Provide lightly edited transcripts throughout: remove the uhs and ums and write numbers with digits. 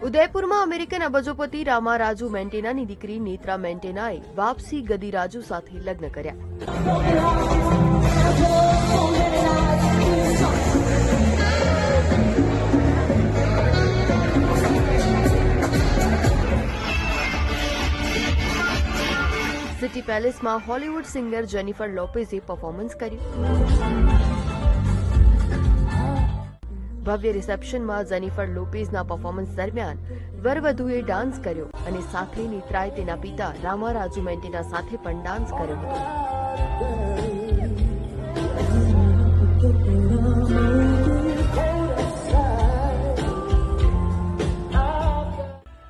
ઉદયપુરમાં American અબજોપતિ રામારાજુ મેન્ટેનાની દીકરી નેત્રા મેન્ટેનાએ વાપસી ગદીરાજુ સાથે લગ્ન કર્યા. સિટી પેલેસમાં હોલીવુડ સિંગર જેનિફર લોપેઝે પરફોર્મન્સ કર્યું. ભવ્ય રિસેપ્શનમાં જેનિફર લોપેઝના પરફોર્મન્સ દરમિયાન વરવધુએ ડાન્સ કર્યો અને સાથે નેત્રાએ તેના પિતા રામારાજુ મેન્ટેના સાથે પણ ડાન્સ કર્યો હતો.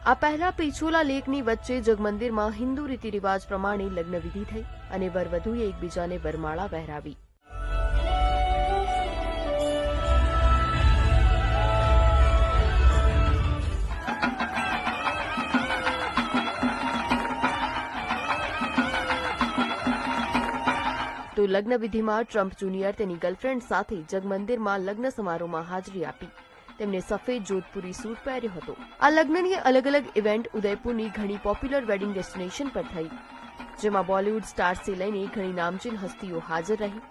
આ પહેલા પિછોલા લેકની વચ્ચે જગમંદિરમાં હિન્દુ રીતિરિવાજ પ્રમાણે લગ્નવિધિ થઈ અને વરવધુએ એકબીજાને વરમાળા પહેરાવી. તો લગ્નવિધિમાં ટ્રમ્પ જુનિયર તેની ગર્લફ્રેન્ડ સાથે જગમંદિરમાં લગ્ન સમારોહમાં હાજરી આપી. તેમને સફેદ જોધપુરી સૂટ પહેર્યો હતો. આ લગ્નની અલગ અલગ ઇવેન્ટ ઉદયપુરની ઘણી પોપ્યુલર વેડિંગ ડેસ્ટિનેશન પર થઈ, જેમાં બોલિવૂડ સ્ટાર્સથી લઈને ઘણી નામચીન હસ્તીઓ હાજર રહી.